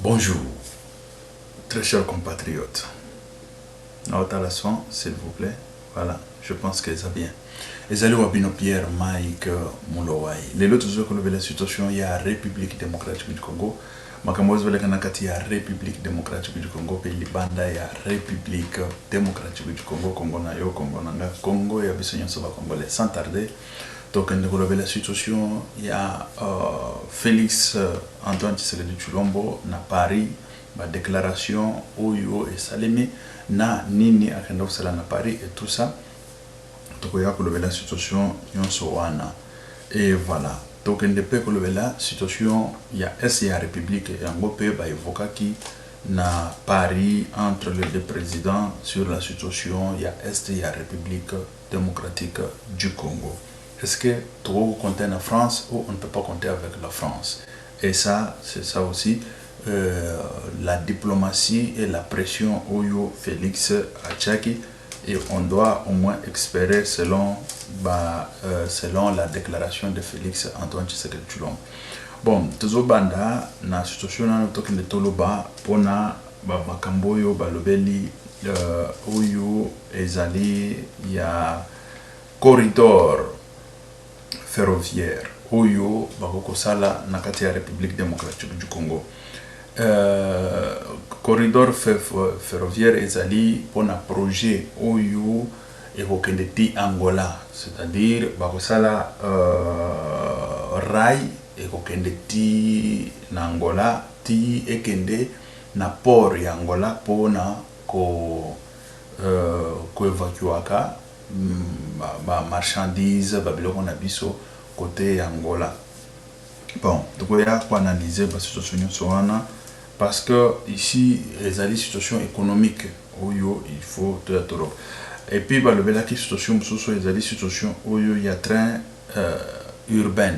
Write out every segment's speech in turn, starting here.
Bonjour, très chers compatriotes. Notre leçon, s'il vous plaît. Voilà, je pense que ça bien. Les alliés Wabino Pierre, Mike, Moulowai. Les autres jours que la situation, il y a la République démocratique du Congo. Makamoz vele kanakati ya République démocratique du Congo, puis Libanda ya République démocratique du Congo, Congo na yo, Congo nanga, Congo ya bisonyo soba congolais. Sans tarder, donc la situation, il y a Félix Antoine Tshisekedi Tshilombo na Paris, ma déclaration Oyo et Salemi na nini akenda kusala na Paris et tout ça. Donc il y a la situation yonso wana et voilà. Donc il y a la situation, il y a la République et en gros il évoquer qui na Paris entre les deux présidents sur la situation, il y a la République démocratique du Congo. Est-ce que tu peux compter en France ou on ne peut pas compter avec la France? Et ça, c'est ça aussi, la diplomatie et la pression Oyo Félix Achaki, et on doit au moins espérer selon la déclaration de Félix Antoine Tshisekedi Tshilombo. Bon, toujours banda na situation na toki de toloba pona ba makambo yo balobeli Oyo ezali ya corridor ferroviaire Oyo bakoko sala na kati ya République démocratique du Congo. Corridor ferroviaire ezali pour un projet Oyo ekokende ti Angola, c'est-à-dire bakosala rail ekokende ti na Angola ti ekende na port ya Angola pona ko évacuaka ba marchandises ba biloko na biso côté Angola. Bon, donc il y a pour analyser la situation soana parce que ici les alliés situation économique où il faut tout. Et puis bah le bel qui situation sur les alliés situation où il y a train urbain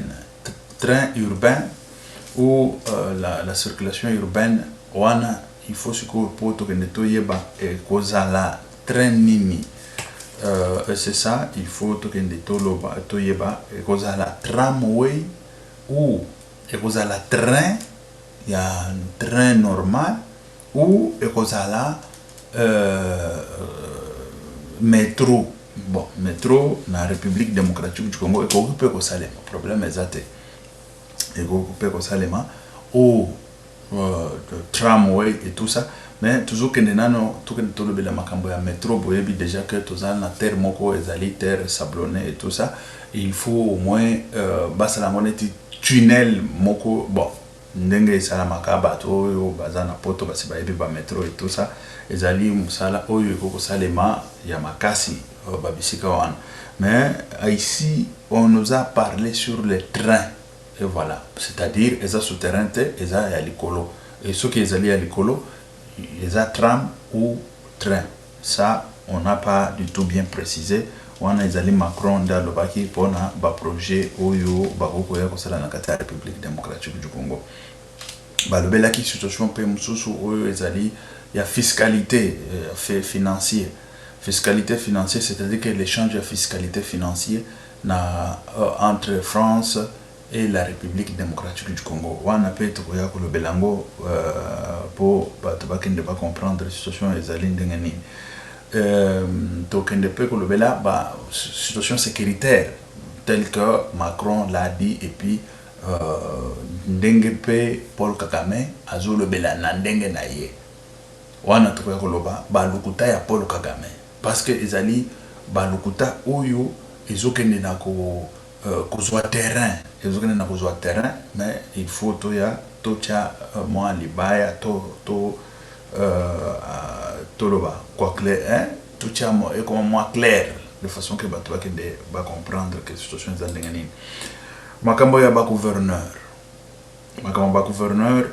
où la circulation urbaine wana il faut ce que pour tout que nettoyer ba et cause la train nini c'est ça il faut tout que nettoyer ba et cause la tramway ou et cause la train il y a un train normal ou et cause la métro. Bon, métro dans la République démocratique du Congo, et qu'on peut que ça le problème est athée. Et qu'on peut que ça le ou tramway et tout ça. Mais toujours que nous tout que nous le makambo ya métro, vous voyez déjà que tout ça na terre moko ezali terre sablonnée et tout ça. Il faut au moins basa la monnaie tunnel moko bon. Ndenge salamaka bato oyo bazana poto basi bayebi ba métro et tout ça ezali musala oyo ekoko salema ya makasi babisika wana. Mais ici on nous a parlé sur les trains et voilà, c'est-à-dire eza souterrain te eza ya likolo et ceux qui ezali ya likolo eza tram ou train, ça on n'a pas du tout bien précisé. Wana ezali Macron nda lobaki pona ba projet oyo bakoko ya kosala na kati ya République démocratique du Congo. Ba lobela ki situation pe mususu oyo ezali ya fiscalité financière. Fiscalité financière, c'est-à-dire que l'échange de fiscalité financière na entre France et la République démocratique du Congo. Wana pe to ya ko lobelango pour ba to bakende ba comprendre la situation ezali ndengeni. Donc on ne peut que le bela situation sécuritaire telle que Macron l'a dit et puis ndenge Paul Kagame azo le bela na ndenge na ye wana to ko loba balukuta ya Paul Kagame parce que ezali balukuta oyo ezokende na ko kozwa terrain mais il faut to ya to cha moi libaya to toloba quoi clair hein tout ça et comment moi clair de façon que bato va comprendre que situation est ndengani makambo ya ba gouverneur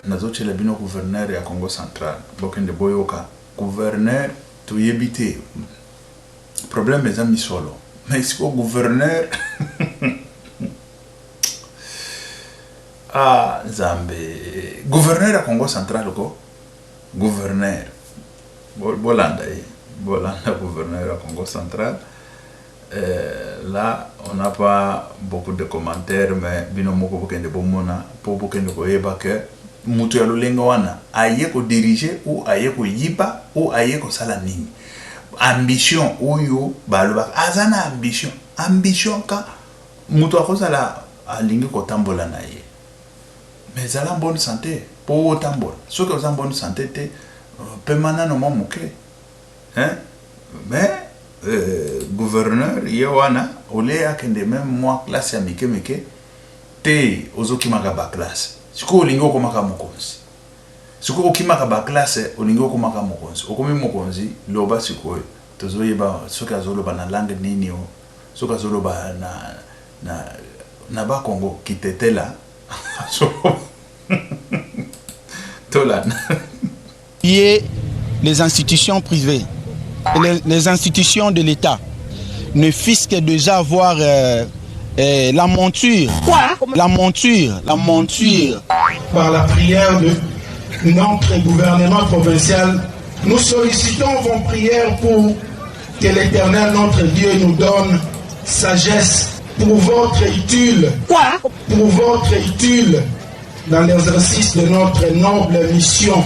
nazo chela bino gouverneur ya Congo central bokende boyoka gouverneur to yebite problème est ami solo mais c'est quoi gouverneur ah Zambé gouverneur ya Congo central ko gouverneur Bolanda gouverneur à Congo central. Là, on n'a pas beaucoup de commentaires, mais binomoko bokende bomona pour bokende koyeba que mutu ya lulenga wana aye ko diriger ou aye ko yiba ou aye ko sala nini ambition oyo baloba azana ambition ka mutu akozala alingi kotambola na ye mais zala bonne santé po tambola soki oza bonne santé te pemana no moke hein mais gouverneur ye wana ole akende même moi classe ya mike te ozokimaka ba classe siko olingi okomaka mokonzi siko okimaka ba classe olingi okomaka mokonzi okomi mokonzi loba siko tozoyeba soki azoloba na langue nini o soki azoloba na ba Congo kitetela tola les institutions privées les institutions de l'État ne fisquent déjà avoir la monture. Quoi? La monture. Par la prière de notre gouvernement provincial, nous sollicitons vos prières pour que l'Éternel, notre Dieu, nous donne sagesse pour votre utile. Quoi? Pour votre utile dans l'exercice de notre noble mission.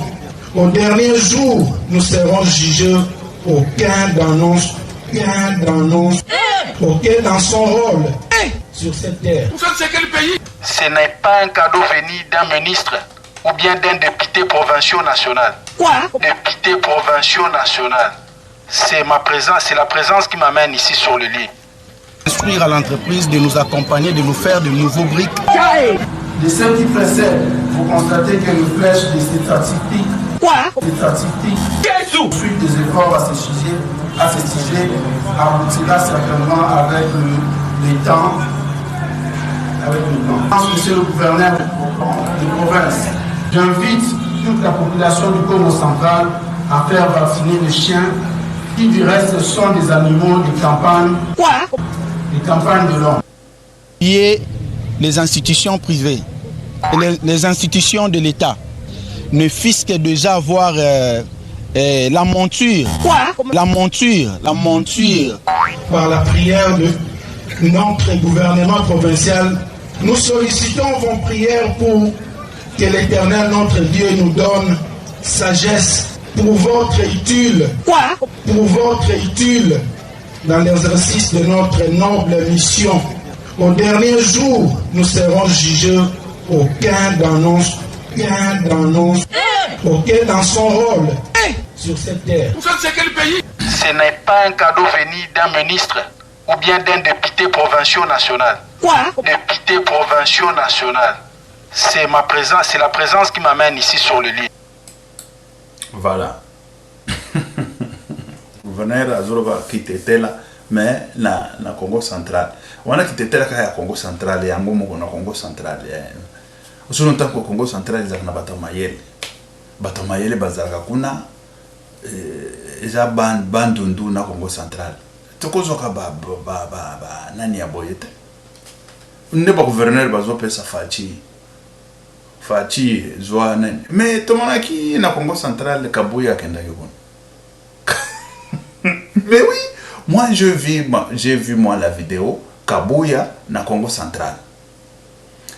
Au dernier jour, nous serons jugés aucun dans son rôle sur cette terre. Ce n'est pas un cadeau venu d'un ministre ou bien d'un député provincial national. Quoi? Député provincial national. C'est la présence qui m'amène ici sur le lit. Instruire à l'entreprise de nous accompagner, de nous faire de nouveaux briques. De ce qui précède, vous constatez que les flèches de ces statistiques. Quoi? Les statistiques. Suite des efforts à ce sujet, aboutira certainement avec le temps. Monsieur le gouverneur de province, j'invite toute la population du Congo central à faire vacciner les chiens qui du reste sont des animaux de campagne. Quoi? Des campagnes de l'homme. Les institutions privées, les institutions de l'État ne fisquent déjà avoir la monture. Quoi? La monture. Par la prière de notre gouvernement provincial, nous sollicitons vos prières pour que l'Éternel, notre Dieu, nous donne sagesse pour votre utile. Quoi? Pour votre utile dans l'exercice de notre noble mission. Au dernier jour, nous serons jugés aucun dans son rôle sur cette terre. Ce n'est pas un cadeau venu d'un ministre ou bien d'un député provincial national. Quoi? Député provincial national. C'est la présence qui m'amène ici sur le lit. Voilà. Gouverneur Azoroba kitetela mais na Congo central. Wana kitetela kaya Congo central ya ngomo na Congo central. Usuno ntango Congo central za na batamayele bazaka kuna eza bandundu na Congo central. Tokozoka ba nani ya boyete. Ne ba gouverneur bazo pesa fachi zwa nani. Mais tomonaki na Congo central Kabuya kenda yobon. Mais oui, moi j'ai vu moi la vidéo Kabuya na Congo central.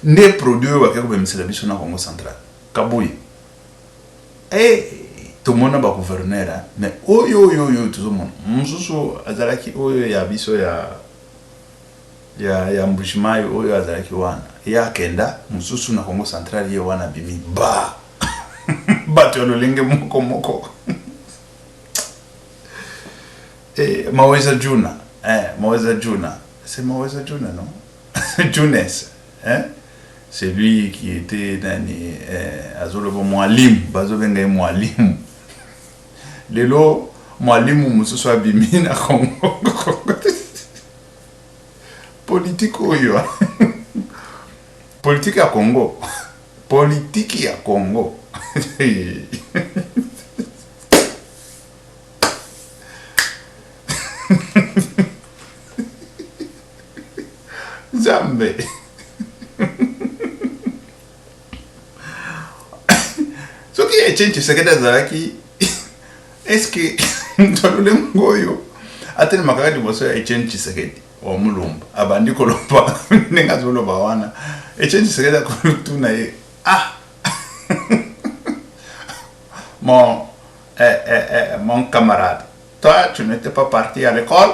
Ne produit wa keko bemisela biso na Congo central. Kabuya. Tout le monde ba gouverneur mais oyo tout le monde. Mususu azalaki oyo ya biso ya mbushimai oyo azalaki wana. Ya kenda mususu na Congo central ye wana bimi ba. Bato lolenge moko. Maweza Juna, c'est Maweza Juna, non? Junes, hein? C'est lui qui était nani azolobo Mwalim, bazobenga Mwalim. Lelo Mwalim mususu abimi na Congo. Politique oyo. Politique ya Congo. Politique ya Congo. Zambe. Ce qui est change c'est que Zaki est-ce que tolule ngoyo atene makaka liboso ya change sekedi wa mulumba abandi kolomba nenga zolo bawana change sekedi ko tuna ye mon camarade, toi, tu n'étais pas parti à l'école.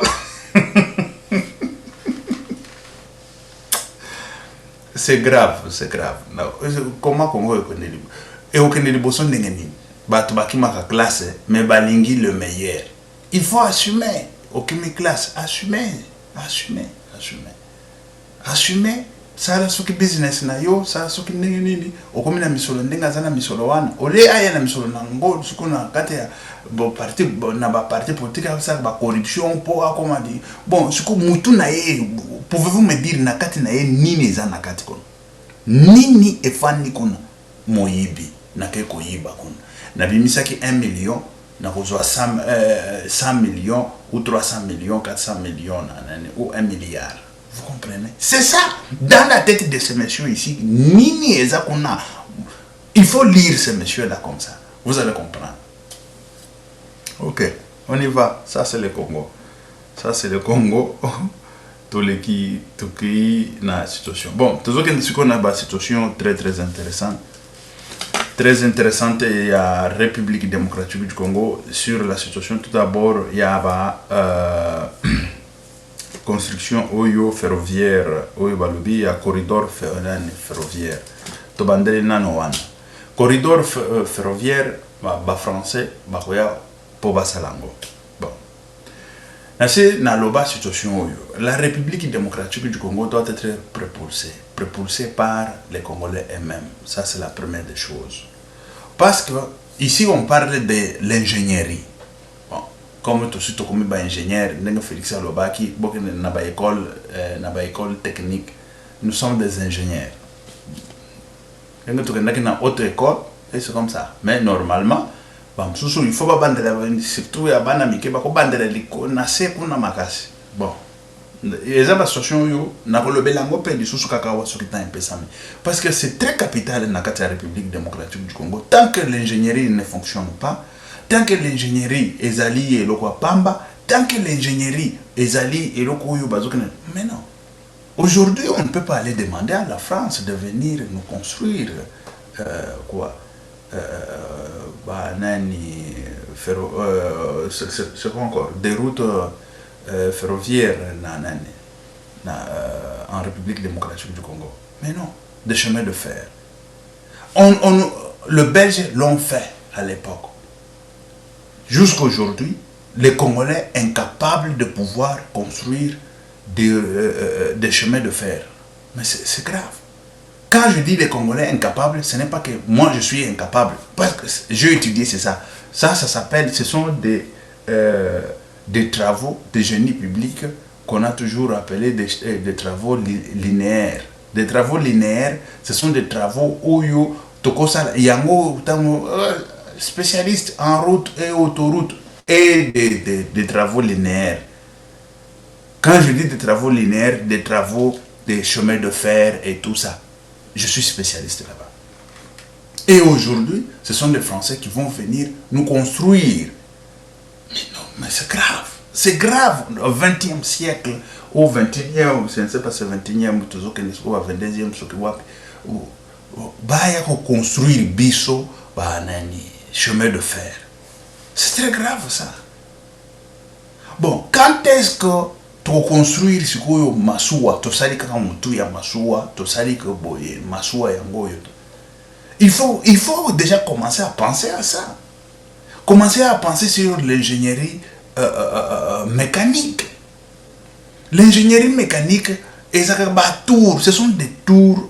C'est grave, c'est grave. Comment Congo connaît les et au Kenya, les bossons n'engagent pas. Tu vas qui ma classe, mais balingi le meilleur. Il faut assumer. Aucune classe, assumer. Ça a ce qui business na yo, ça a ce qui n'est ni. Au comme na misolo ndenga zana misolo wana. Ole aya na misolo na ngo, ce qu'on a kati ya bon parti na ba parti politique ça ba corruption pour comment dire. Bon, ce que mutu na ye, pouvez-vous me dire na kati na ye nini zana kati kono? Nini efani kono moyibi na ke koyiba kono. Na bimisaki 1 million na kozwa 100 millions ou 300 millions, 400 millions ou 1 milliard. Vous comprenez? C'est ça, dans la tête de ces messieurs ici, Nini et Zakuna. Il faut lire ces messieurs-là comme ça. Vous allez comprendre. Ok, on y va. Ça, c'est le Congo. Ça, c'est le Congo. Tous les qui dans la situation. Bon, toujours qu'on a une situation très, très intéressante. Très intéressante, il y a la République démocratique du Congo. Sur la situation, tout d'abord, il y a construction oyo ferroviaire oyo balobi ya corridor ferroviaire to bandeli nano wana corridor ferroviaire ba français ba koya po basalango. Bon, c'est na loba situation oyo la République démocratique du Congo doit être propulsée par les Congolais eux-mêmes. Ça, c'est la première des choses, parce que ici on parle de l'ingénierie. Comme tout suite comme ingénieur, nous Félix Alobaki, na ba école technique, nous sommes des ingénieurs. Nous sommes dans autre école et c'est comme ça. Mais normalement, il faut pas bander surtout à banamike, ba ko bander liko na se kuna makasi. Bon, et ça la situation yo na ko lobelango pe di susu kakawa sokita impesami, parce que c'est très capital dans la République démocratique du Congo. Tant que l'ingénierie ne fonctionne pas, tant que l'ingénierie est alliée et pamba, tant que l'ingénierie est alliée et mais non. Aujourd'hui, on ne peut pas aller demander à la France de venir nous construire c'est quoi encore des routes ferroviaires en République démocratique du Congo. Mais non, des chemins de fer. Le Belge l'ont fait à l'époque. Jusqu'aujourd'hui, les Congolais incapables de pouvoir construire des chemins de fer. Mais c'est grave. Quand je dis les Congolais incapables, ce n'est pas que moi je suis incapable. Parce que j'ai étudié, c'est ça. Ça s'appelle, ce sont des travaux de génie public qu'on a toujours appelés des travaux linéaires. Des travaux linéaires, ce sont des travaux où yango spécialistes en route et autoroute et des travaux linéaires. Quand je dis des travaux linéaires, des travaux des chemins de fer et tout ça, je suis spécialiste là-bas. Et aujourd'hui, ce sont des Français qui vont venir nous construire. Mais non, mais c'est grave. C'est grave. Au XXe siècle, au XXIe, je ne sais pas si c'est le XXIe ou au XXIe, il faut construire biso, chemin de fer. C'est très grave ça. Bon, quand est-ce que tu construire ce que Massoua, tu sais que tu as Massoua, tu sais que Massoua est il faut déjà commencer à penser à ça. Commencer à penser sur l'ingénierie mécanique. L'ingénierie mécanique, ce sont des tours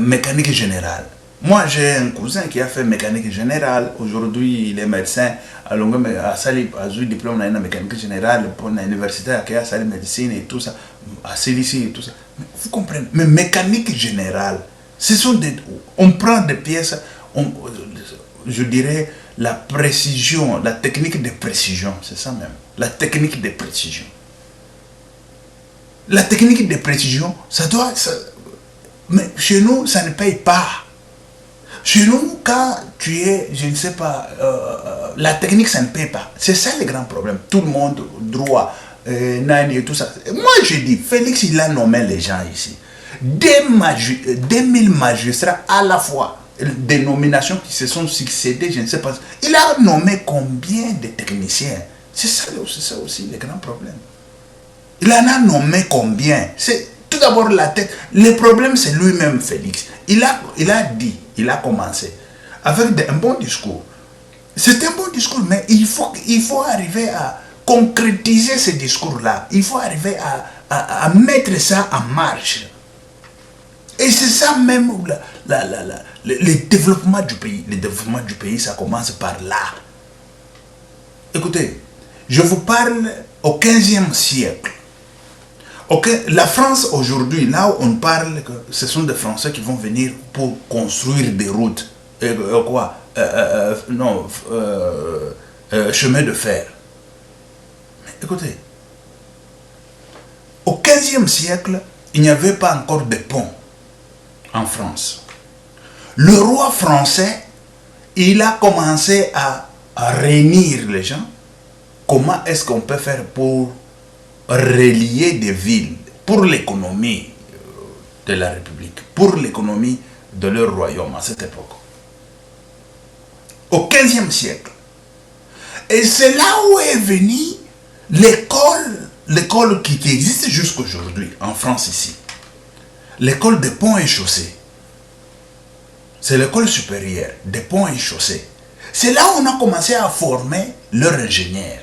mécanique générale. Moi, j'ai un cousin qui a fait mécanique générale. Aujourd'hui, il est médecin. Alors, il a eu diplôme dans la mécanique générale pour l'université, il a fait médecine et tout ça, à CDC et tout ça. Vous comprenez? Mais mécanique générale, ce sont on prend des pièces, je dirais la précision, la technique de précision, c'est ça même. La technique de précision. La technique de précision, ça doit... mais chez nous, ça ne paye pas. Chez nous, quand tu es, je ne sais pas, la technique, ça ne paye pas. C'est ça le grand problème. Tout le monde, droit, Nani et tout ça. Moi, je dis, Félix, il a nommé les gens ici. 2000 magistrats à la fois. des nominations qui se sont succédées, je ne sais pas. Il a nommé combien de techniciens? C'est ça aussi le grand problème. Il en a nommé combien? C'est tout d'abord la tête. Le problème, c'est lui-même, Félix. Il a commencé avec un bon discours. C'est un bon discours, mais il faut arriver à concrétiser ce discours-là. Il faut arriver à mettre ça en marche. Et c'est ça même le développement du pays. Le développement du pays, ça commence par là. Écoutez, je vous parle au 15e siècle. La France aujourd'hui, là où on parle que ce sont des Français qui vont venir pour construire des routes. Chemin de fer. Mais écoutez, au 15e siècle, il n'y avait pas encore de ponts en France. Le roi français, il a commencé à réunir les gens. Comment est-ce qu'on peut faire pour relier des villes pour l'économie de la République, pour l'économie de leur royaume à cette époque. Au 15e siècle. Et c'est là où est venue l'école qui existe jusqu'aujourd'hui, en France ici. L'école des ponts et chaussées. C'est l'école supérieure des ponts et chaussées. C'est là où on a commencé à former leurs ingénieurs.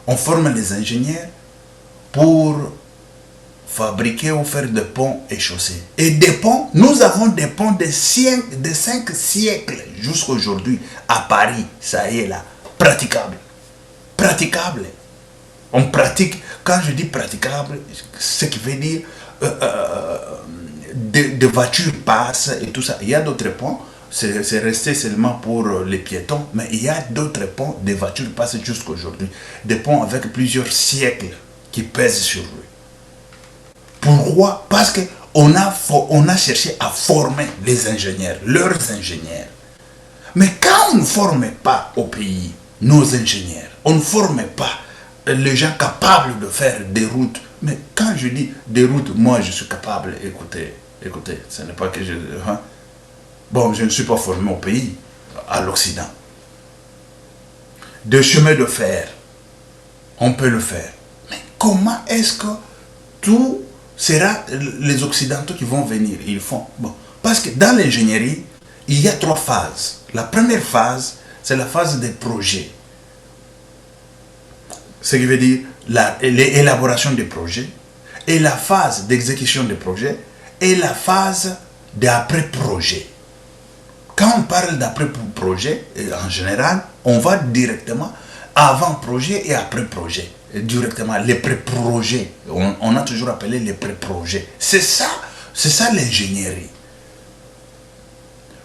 On forme les ingénieurs pour fabriquer ou faire des ponts et chaussées. Et des ponts, nous avons des ponts de 5 siècles jusqu'à aujourd'hui à Paris, ça y est là, praticable. Praticable. On pratique, quand je dis praticable, ce qui veut dire des voitures passent et tout ça. Il y a d'autres ponts, c'est resté seulement pour les piétons, mais il y a d'autres ponts, des voitures passent jusqu'à aujourd'hui. Des ponts avec plusieurs siècles qui pèsent sur lui. Pourquoi? Parce qu'on a cherché à former les ingénieurs, leurs ingénieurs. Mais quand on ne forme pas au pays nos ingénieurs, on ne forme pas les gens capables de faire des routes. Mais quand je dis des routes, moi je suis capable, écoutez, ce n'est pas que je... Hein? Bon, je ne suis pas formé au pays, à l'Occident. Des chemins de fer, on peut le faire. Mais comment est-ce que tout sera les Occidentaux qui vont venir? Ils font. Bon, parce que dans l'ingénierie, il y a 3 phases. La première phase, c'est la phase des projets. Ce qui veut dire l'élaboration des projets, et la phase d'exécution des projets, et la phase d'après-projet. Quand on parle d'après-projet, en général, on va directement avant-projet et après-projet. Directement, les pré-projets. On a toujours appelé les pré-projets. C'est ça l'ingénierie.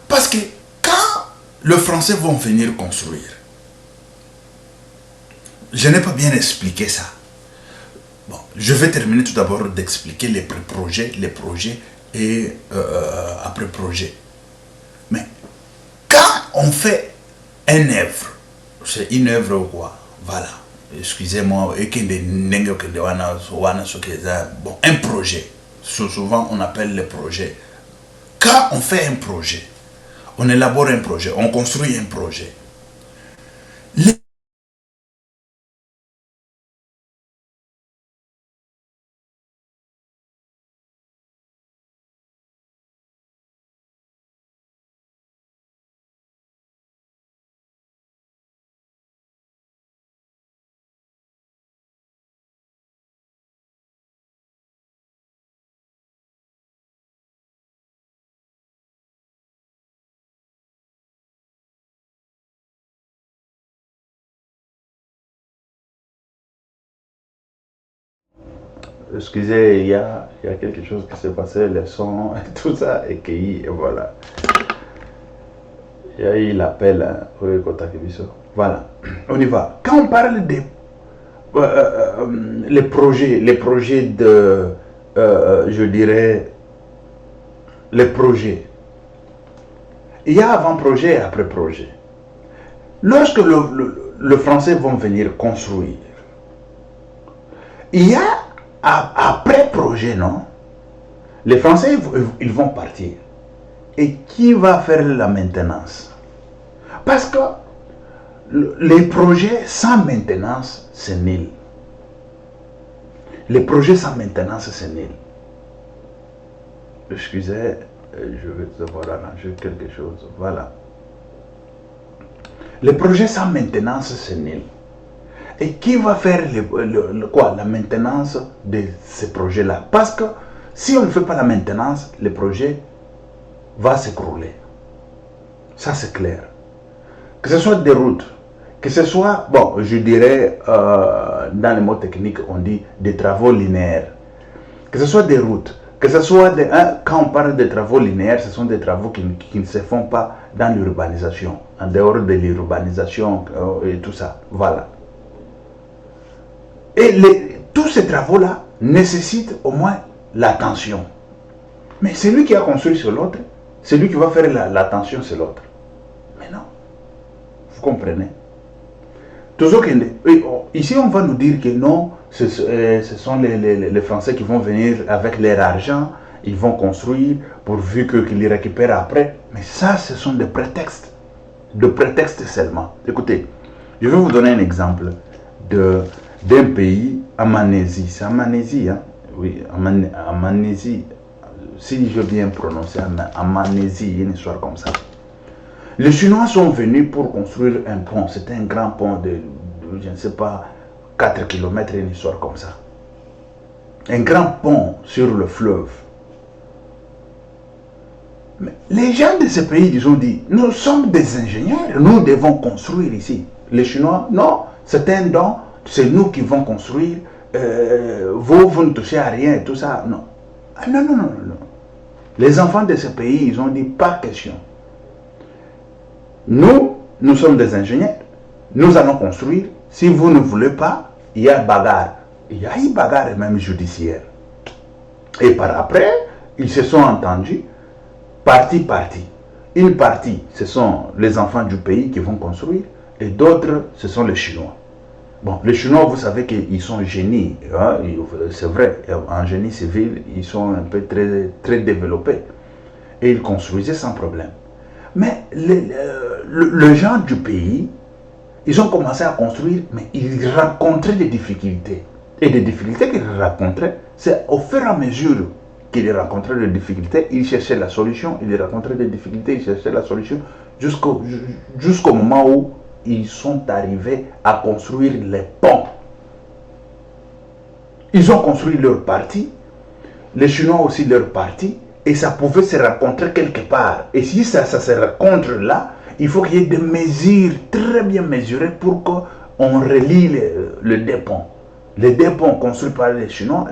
Parce que quand les Français vont venir construire, je n'ai pas bien expliqué ça. Bon, je vais terminer tout d'abord d'expliquer les pré-projets, les projets et après-projets. Mais quand on fait une œuvre, c'est une œuvre ou quoi? Voilà. Excusez-moi, bon, un projet. Souvent, on appelle le projet. Quand on fait un projet, on élabore un projet, on construit un projet. Excusez, il y a quelque chose qui s'est passé, le son, tout ça, et voilà. Il y a eu l'appel, voilà, on y va. Quand on parle des les projets de, je dirais, les projets, il y a avant-projet et après-projet. Lorsque le Français vont venir construire, il y a après projet, non? Les Français, ils vont partir. Et qui va faire la maintenance? Parce que les projets sans maintenance, c'est nul. Les projets sans maintenance, c'est nul. Excusez, je vais devoir arranger quelque chose. Voilà. Les projets sans maintenance, c'est nul. Et qui va faire la maintenance de ces projets-là? Parce que si on ne fait pas la maintenance, le projet va s'écrouler. Ça, c'est clair. Que ce soit des routes, que ce soit, bon, je dirais, dans les mots techniques, on dit des travaux linéaires. Que ce soit des routes, que ce soit quand on parle de travaux linéaires, ce sont des travaux qui ne se font pas dans l'urbanisation, en dehors de l'urbanisation et tout ça. Voilà. Et tous ces travaux-là nécessitent au moins l'attention. Mais celui qui a construit sur l'autre, c'est lui qui va faire l'attention sur l'autre. Mais non. Vous comprenez? Toujours ici, on va nous dire que non, ce sont les Français qui vont venir avec leur argent, ils vont construire pourvu qu'ils récupèrent après. Mais ça, ce sont des prétextes. De prétextes seulement. Écoutez, je vais vous donner un exemple d'un pays, Amanésie. C'est Amanésie, hein? Oui, Amanésie. Si je viens prononcer Amanésie, une histoire comme ça. Les Chinois sont venus pour construire un pont. C'était un grand pont de, je ne sais pas, 4 km, une histoire comme ça. Un grand pont sur le fleuve. Mais les gens de ce pays, ils ont dit, nous sommes des ingénieurs, nous devons construire ici. Les Chinois, non, c'est un don, c'est nous qui vont construire, vous ne touchez à rien et tout ça. Non. Ah, non. Les enfants de ce pays, ils ont dit, pas question. Nous sommes des ingénieurs, nous allons construire. Si vous ne voulez pas, il y a bagarre. Il y a eu bagarre même judiciaire. Et par après, ils se sont entendus, parti. Une partie, ce sont les enfants du pays qui vont construire, et d'autres, ce sont les Chinois. Bon, les Chinois, vous savez qu'ils sont génies, hein? C'est vrai, en génie civil, ils sont un peu très développés. Et ils construisaient sans problème. Mais les gens du pays, ils ont commencé à construire, mais ils rencontraient des difficultés. Et des difficultés qu'ils rencontraient, c'est au fur et à mesure qu'ils rencontraient des difficultés, ils cherchaient la solution, ils rencontraient des difficultés, ils cherchaient la solution, jusqu'au moment où ils sont arrivés à construire les ponts. Ils ont construit leur partie, les Chinois aussi leur partie, et ça pouvait se rencontrer quelque part. Et si ça se rencontre là, il faut qu'il y ait des mesures très bien mesurées pour qu'on relie les deux ponts. Les deux ponts construits par les Chinois,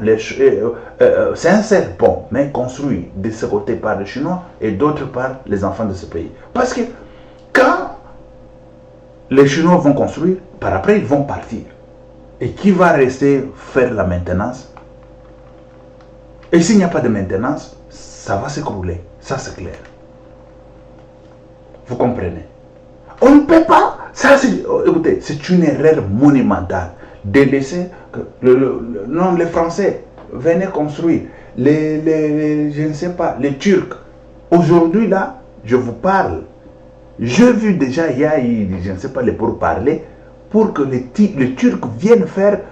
c'est un seul pont, mais construit de ce côté par les Chinois et d'autre part les enfants de ce pays. Parce que quand les Chinois vont construire, par après ils vont partir. Et qui va rester faire la maintenance? Et s'il n'y a pas de maintenance, ça va s'écrouler. Ça c'est clair. Vous comprenez? On ne peut pas. Ça, écoutez, c'est une erreur monumentale de laisser non, les Français venaient construire, je ne sais pas, les Turcs. Aujourd'hui, là, je vous parle. J'ai vu déjà, il y a eu, je ne sais pas, les pourparlers, pour que les Turcs viennent faire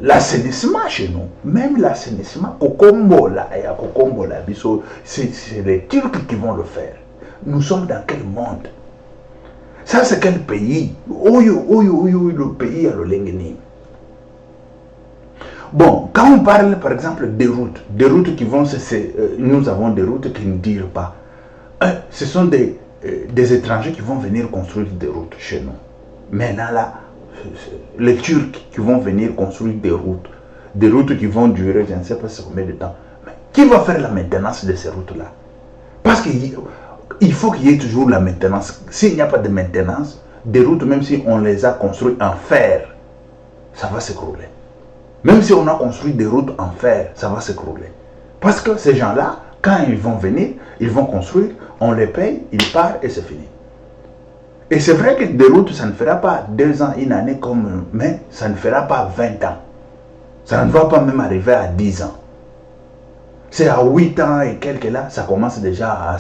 l'assainissement chez nous. Même l'assainissement, c'est les Turcs qui vont le faire. Nous sommes dans quel monde? Ça, c'est quel pays? Le pays à l'Olengeni. Bon, quand on parle, par exemple, des routes qui vont nous avons des routes qui ne durent pas. Ce sont des étrangers qui vont venir construire des routes chez nous. Maintenant, là, les Turcs qui vont venir construire des routes qui vont durer, je ne sais pas combien de temps. Mais qui va faire la maintenance de ces routes-là? Parce qu'il faut qu'il y ait toujours la maintenance. S'il n'y a pas de maintenance, des routes, même si on les a construites en fer, ça va s'écrouler. Même si on a construit des routes en fer, ça va s'écrouler. Parce que ces gens-là, quand ils vont venir, ils vont construire, on les paye, ils partent et c'est fini. Et c'est vrai que des routes, ça ne fera pas 2 ans, une année, mais ça ne fera pas 20 ans. Ça ne va pas même arriver à 10 ans. C'est à 8 ans et quelques là, ça commence déjà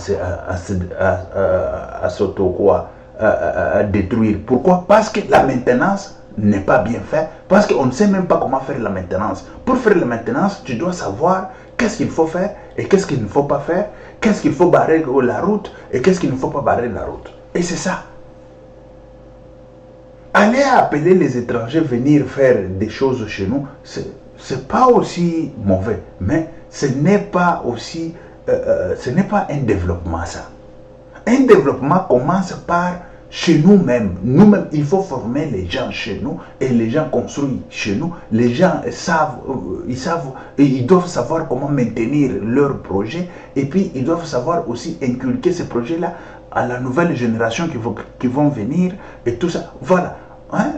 à détruire. Pourquoi? Parce que la maintenance n'est pas bien faite, parce qu'on ne sait même pas comment faire la maintenance. Pour faire la maintenance, tu dois savoir qu'est-ce qu'il faut faire et qu'est-ce qu'il ne faut pas faire, qu'est-ce qu'il faut barrer la route et qu'est-ce qu'il ne faut pas barrer la route. Et c'est ça. Aller appeler les étrangers venir faire des choses chez nous, c'est pas aussi mauvais, mais ce n'est pas aussi, ce n'est pas un développement ça. Un développement commence par chez nous-mêmes. Nous-mêmes, il faut former les gens chez nous et les gens construisent chez nous. Les gens savent, et ils doivent savoir comment maintenir leur projet et puis ils doivent savoir aussi inculquer ces projets-là à la nouvelle génération qui vont venir et tout ça. Voilà, hein?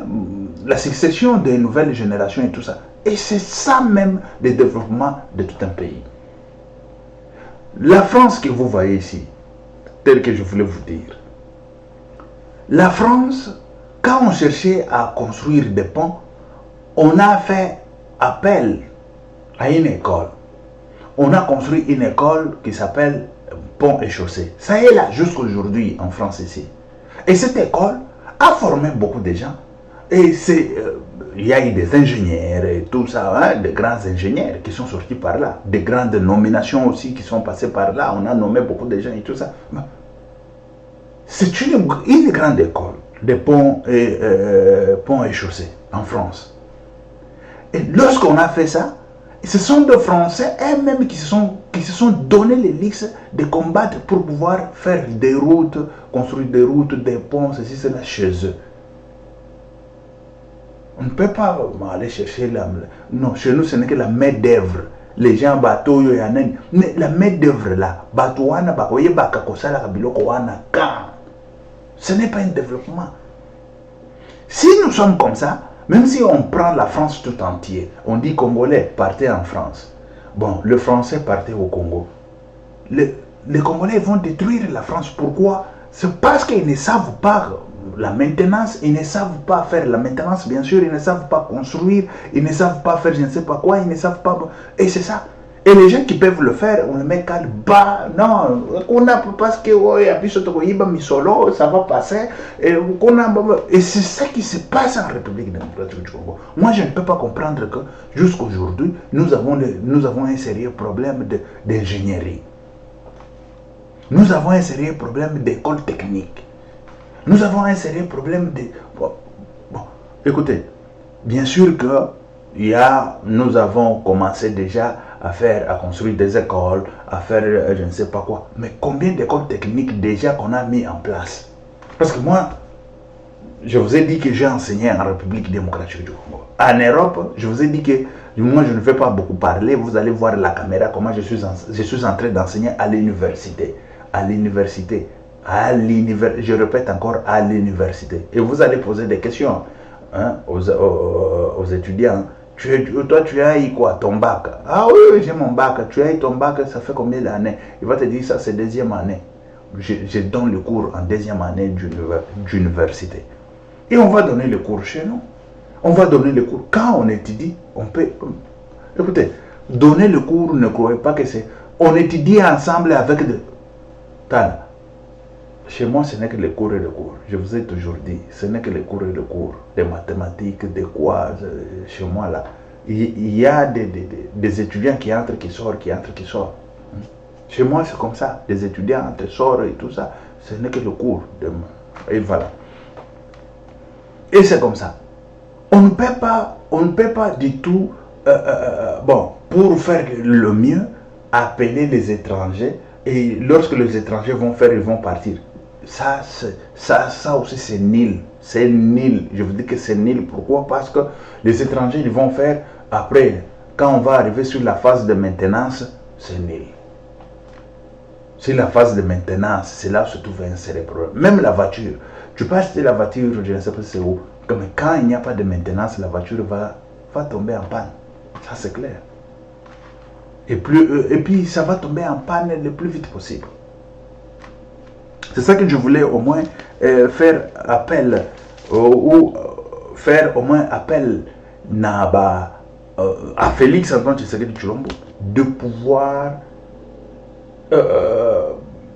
La succession des nouvelles générations et tout ça. Et c'est ça même le développement de tout un pays. La France que vous voyez ici, telle que je voulais vous dire. La France, quand on cherchait à construire des ponts, on a fait appel à une école. On a construit une école qui s'appelle Pont et Chaussée. Ça est là jusqu'à aujourd'hui en France ici. Et cette école a formé beaucoup de gens. Et il y a eu des ingénieurs et tout ça, hein, des grands ingénieurs qui sont sortis par là. Des grandes nominations aussi qui sont passées par là. On a nommé beaucoup de gens et tout ça. C'est une grande école de ponts et chaussées en France. Et lorsqu'on a fait ça, ce sont des Français eux-mêmes qui se sont donné les listes de combattre pour pouvoir faire des routes, construire des routes, des ponts, ceci, cela chez eux. On ne peut pas aller chercher non, chez nous ce n'est que la main d'œuvre. Les gens bateau la main d'œuvre là, ce n'est pas un développement. Si nous sommes comme ça, même si on prend la France tout entière, on dit Congolais partez en France. Bon, le Français partez au Congo. Les Congolais vont détruire la France. Pourquoi? C'est parce qu'ils ne savent pas la maintenance, ils ne savent pas faire la maintenance, bien sûr, ils ne savent pas construire, ils ne savent pas faire je ne sais pas quoi, ils ne savent pas. Et c'est ça. Et les gens qui peuvent le faire, on le met calme bas. Non, on a parce que ça va passer. Et c'est ça qui se passe en République démocratique du Congo. Moi, je ne peux pas comprendre que jusqu'à aujourd'hui, nous avons un sérieux problème d'ingénierie. Nous avons un sérieux problème d'école technique. Nous avons un sérieux problème de... Bon, écoutez, bien sûr que nous avons commencé déjà à construire des écoles, à faire je ne sais pas quoi. Mais combien d'écoles techniques déjà qu'on a mis en place? Parce que moi, je vous ai dit que j'ai enseigné en République démocratique du Congo. En Europe, je vous ai dit que moi, je ne vais pas beaucoup parler. Vous allez voir la caméra, comment je suis en train d'enseigner à l'université. Je répète encore, à l'université. Et vous allez poser des questions hein, aux étudiants. Toi, tu as eu quoi? Ton bac? Ah oui, j'ai mon bac. Tu as eu ton bac, ça fait combien d'années? Il va te dire ça, c'est deuxième année. Je donne le cours en deuxième année d'université. Et on va donner le cours chez nous. On va donner le cours. Quand on étudie, on peut... Écoutez, donner le cours, ne croyez pas que c'est... On étudie ensemble avec de... Tana. Chez moi, ce n'est que les cours et les cours. Je vous ai toujours dit, ce n'est que les cours et les cours. Des mathématiques, des quoi, chez moi là. Il y a des étudiants qui entrent, qui sortent, qui entrent, qui sortent. Chez moi, c'est comme ça. Des étudiants entrent, sortent et tout ça. Ce n'est que le cours. Et voilà. Et c'est comme ça. On ne peut pas du tout, pour faire le mieux, appeler les étrangers. Et lorsque les étrangers vont faire, ils vont partir. Ça aussi, c'est nul. C'est nul. Je vous dis que c'est nul. Pourquoi? Parce que les étrangers, ils vont faire après. Quand on va arriver sur la phase de maintenance, c'est nul. Sur la phase de maintenance, c'est là où se trouve un sérieux problème. Même la voiture. Tu peux acheter la voiture, je ne sais pas c'est où. Mais quand il n'y a pas de maintenance, la voiture va tomber en panne. Ça, c'est clair. Et puis, ça va tomber en panne le plus vite possible. C'est ça que je voulais au moins faire appel, ou faire au moins appel à Félix Antoine Tshisekedi Tshilombo de pouvoir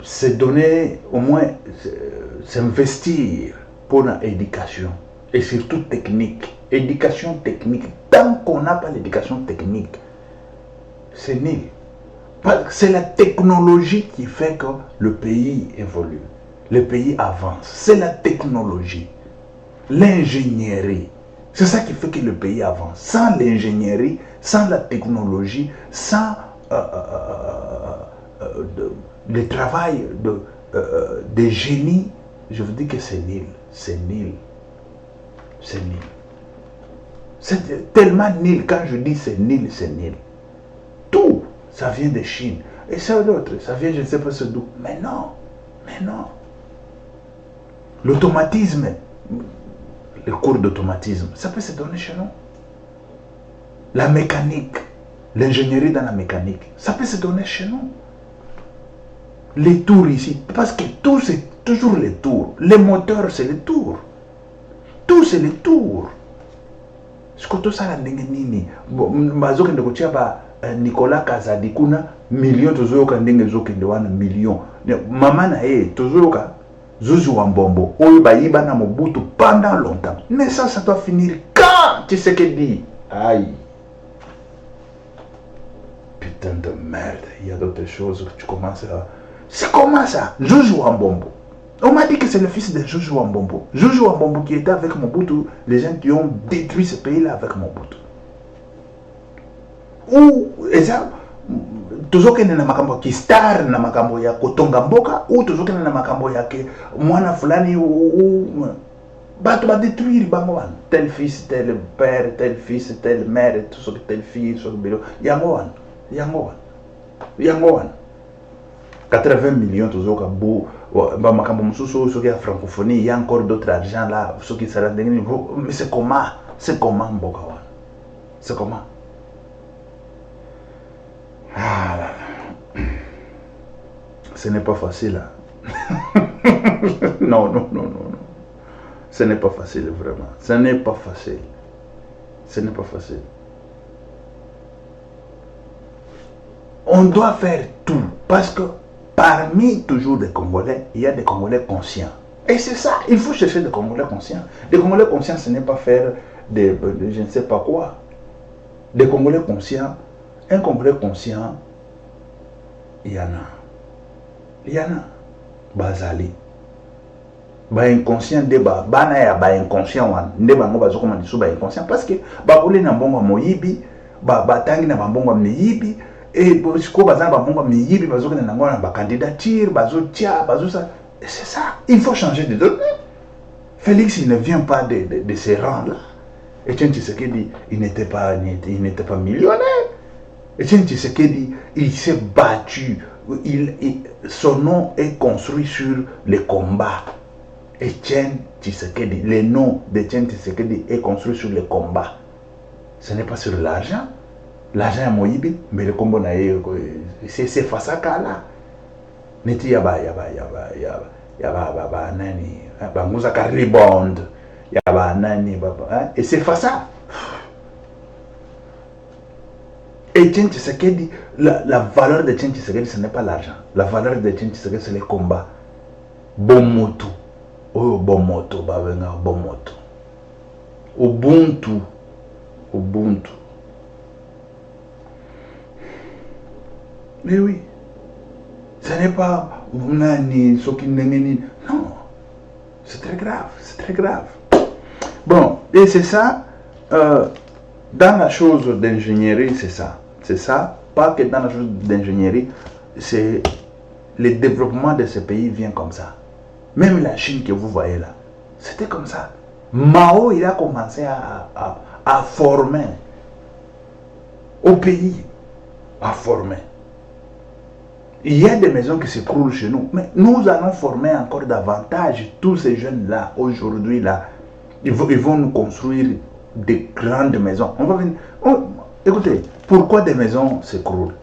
se donner, au moins s'investir pour l'éducation et surtout technique. Éducation technique. Tant qu'on n'a pas l'éducation technique, c'est nul. C'est la technologie qui fait que le pays évolue, le pays avance. C'est la technologie, l'ingénierie. C'est ça qui fait que le pays avance. Sans l'ingénierie, sans la technologie, sans le travail de génie, je vous dis que c'est nul. C'est nul. C'est nul. C'est tellement nul. Quand je dis c'est nul, c'est nul. Tout, ça vient de Chine. Et ça d'autres, ça vient je ne sais pas ce d'où. Mais non. Mais non. L'automatisme, le cours d'automatisme, ça peut se donner chez nous. La mécanique, l'ingénierie dans la mécanique, ça peut se donner chez nous. Les tours ici, parce que tout c'est toujours les tours. Les moteurs c'est les tours. Tout c'est les tours. Ce que tout ça la nini, bazoke ndeko tia ba Nicolas Kazadi kuna million tozoyoka ndenge zokende wana million. Mama na tozoyoka Zuzu Wambombo, oyo bayiba na Mobutu pendant longtemps. Mais ça doit finir quand tu sais qu'il dit. Aïe. Putain de merde, il y a d'autres choses que tu commences à... C'est comment ça? Zuzu Wambombo. On m'a dit que c'est le fils de Zuzu Wambombo. Zuzu Wambombo qui était avec Mobutu, les gens qui ont détruit ce pays-là avec Mobutu. Ou, et ça, tozokende na makambo ki star na makambo ya kotonga mboka ou tozokende na makambo ya ke mwana fulani ou bato ba détruire bango wana tel fils tel père tel fils tel mère tout ce que tel fille sur belo yango wana 80 millions tozoka bo ba makambo mususu so ya francophonie il y a encore d'autres argent là ce qui sera mais c'est comment mboka wana c'est comment. Ah là là. Ce n'est pas facile. Hein? Non. Ce n'est pas facile, vraiment. Ce n'est pas facile. Ce n'est pas facile. On doit faire tout. Parce que parmi toujours des Congolais, il y a des Congolais conscients. Et c'est ça, il faut chercher des Congolais conscients. Des Congolais conscients, ce n'est pas faire des je ne sais pas quoi. Des Congolais conscients. Un Congolais conscient, il y en a. Bazali. Ba inconscient débat. Bana ya ba inconscient wan. Ndeba ngo bazo komandi sou ba inconscient parce que ba bole na mbongo moyibi, ba tangi na mbongo myibi et ko bazana ba mbongo myibi bazo kena ngo na ba candidature, bazo tia, bazo ça. C'est ça. Il faut changer de données. Félix il ne vient pas de ces rangs là. Et tiens tu sais qu'il dit il n'était pas millionnaire. Etienne Tshisekedi, il s'est battu. Son nom est construit sur les combats. Etienne Tshisekedi, le nom d'Etienne Tshisekedi est construit sur les combats. Ce n'est pas sur l'argent. L'argent est moïbi, mais le combat c'est face à là. Neti yaba nani, banguza ka rebound, yaba nani baba, et c'est face à. Etienne Tshisekedi, la valeur de Etienne Tshisekedi, ce n'est pas l'argent. La valeur de Etienne Tshisekedi, c'est les combats. Bomoto. Oh, Bomoto, Babenga, Bomoto. Ubuntu. Mais oui. Ce n'est pas Nani, Sokinengeni. Non. C'est très grave. Bon, et c'est ça. Dans la chose d'ingénierie, c'est ça. C'est ça. Pas que dans la chose d'ingénierie, c'est le développement de ce pays vient comme ça. Même la Chine que vous voyez là, c'était comme ça. Mao, il a commencé à former au pays, à former. Il y a des maisons qui s'écroulent chez nous, mais nous allons former encore davantage tous ces jeunes-là, aujourd'hui là. Ils vont nous construire des grandes maisons. On va venir. Écoutez, pourquoi des maisons s'écroulent?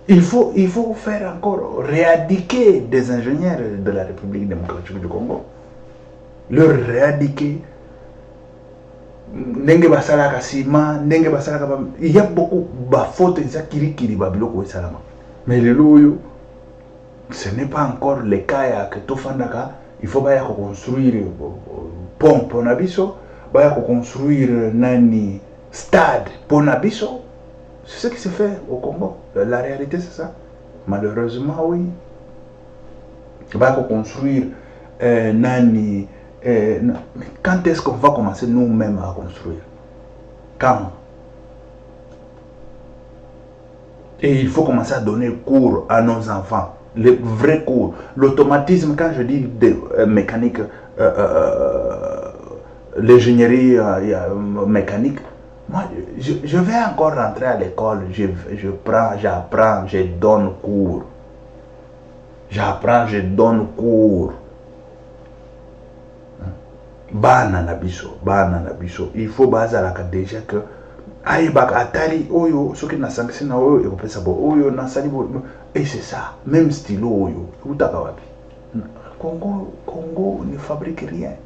Il faut faire encore rééduquer des ingénieurs de la République démocratique du Congo. Leur rééduquer ndenge basalaka sima ndenge basalaka il y a beaucoup ba faute eza kirikiri ba biloko esalama mais lelo oyo ce n'est pas encore le cas ya que tofandaka il faut baya construire pompe na biso baya construire nani stade pona biso. C'est ce qui se fait au Congo. La réalité c'est ça. Malheureusement oui. Baya construire nani mais quand est-ce qu'on va commencer nous-mêmes à construire? Quand? Et il faut commencer à donner cours à nos enfants, les vrais cours. L'automatisme, quand je dis mécanique, l'ingénierie mécanique, moi, je vais encore rentrer à l'école, j'apprends, je donne cours. J'apprends, je donne cours. Bana na biso. Il faut bazalaka déjà que aïbaka atali oyo soki na sanksi na oyo ekopesa bo oyo na sali bo et c'est ça même stylo oyo utaka wapi. Congo ne fabrique rien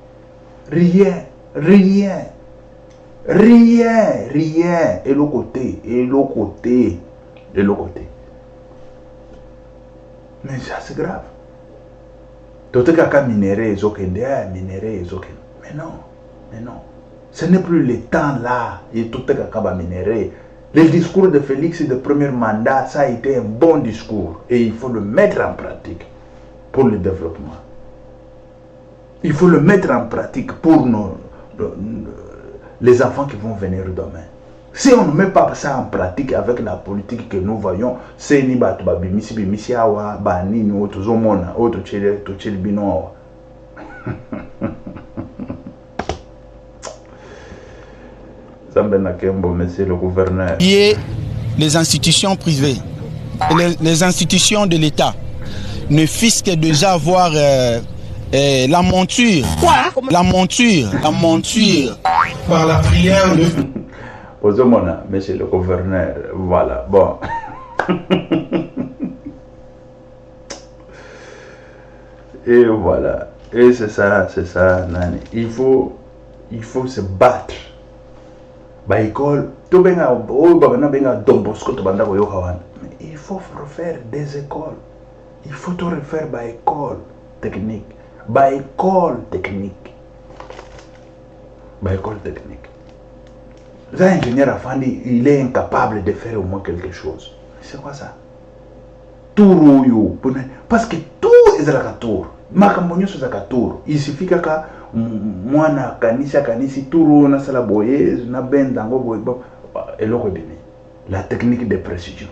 et l'autre côté mais ça c'est grave. Toteka ka minéré ezokende mais non. Ce n'est plus le temps là. Et tout est minéré. Le discours de Félix de premier mandat, ça a été un bon discours. Et il faut le mettre en pratique pour le développement. Il faut le mettre en pratique pour les enfants qui vont venir demain. Si on ne met pas ça en pratique avec la politique que nous voyons, c'est ni bimisi awa bani ni otozomona otochele bino. Monsieur le gouverneur. Les institutions privées, les institutions de l'État ne fisquent déjà avoir la monture. Quoi? La monture. Par la prière de... Osomona, monsieur le gouverneur, voilà, bon. Et voilà. Et c'est ça, Nani. Il faut se battre. Bah école, tout benga Don Bosco to banda boyo kawan. Mais il faut refaire des écoles. Il faut tout refaire par école technique. Par école technique. L'ingénieur Afandi, il est incapable de faire au moins quelque chose. C'est quoi ça? Tout yo, parce que tout est à la tour. Makambo nyonso za tour. Il suffit kaka mwana kanisi turu na sala boye na benda ngo boye eloko bini. La technique de précision.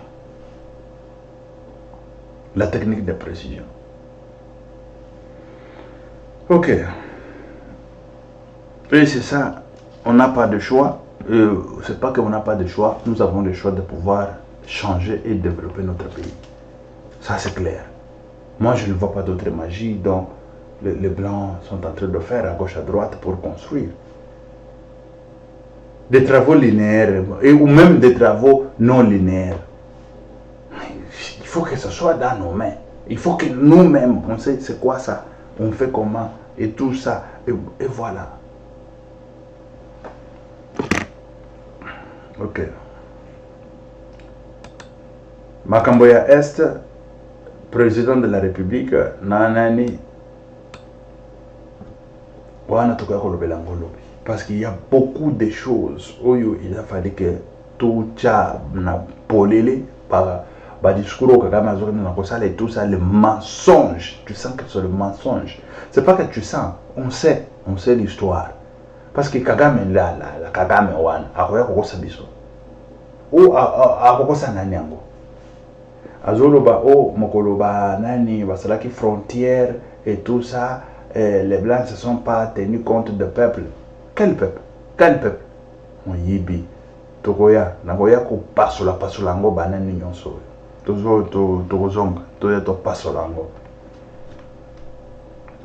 Ok. Et c'est ça, on n'a pas de choix. C'est pas qu'on n'a pas de choix, nous avons le choix de pouvoir changer et développer notre pays. Ça c'est clair. Moi je ne vois pas d'autre magie dont les Blancs sont en train de faire à gauche à droite pour construire. Des travaux linéaires ou même des travaux non linéaires. Il faut que ce soit dans nos mains. Il faut que nous-mêmes, on sait c'est quoi ça, on fait comment et tout ça. Et voilà. Ok. Makamboya Est, président de la République, Nanani, parce qu'il y a beaucoup de choses où il a fallu que tout ça n'a polélé par discours et tout ça, le mensonge. Tu sens que c'est le mensonge. C'est pas que tu sens, on sait l'histoire. Parce que Kagame la Kagame wan akoya kokosa biso o akokosa nani yango azoloba o mokoloba nani basalaki frontière et tout ça, les blancs ne se sont pas tenus compte du peuple. Quel peuple on yibi tokoya nakoya ko pasola ngo banani nyonso tozonga toya to pasola ngo.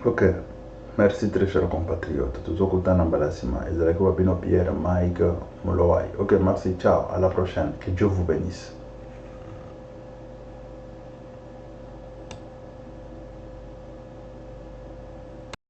Ok. Merci très chers compatriotes. Ok, merci, ciao, à la prochaine. Que Dieu vous bénisse.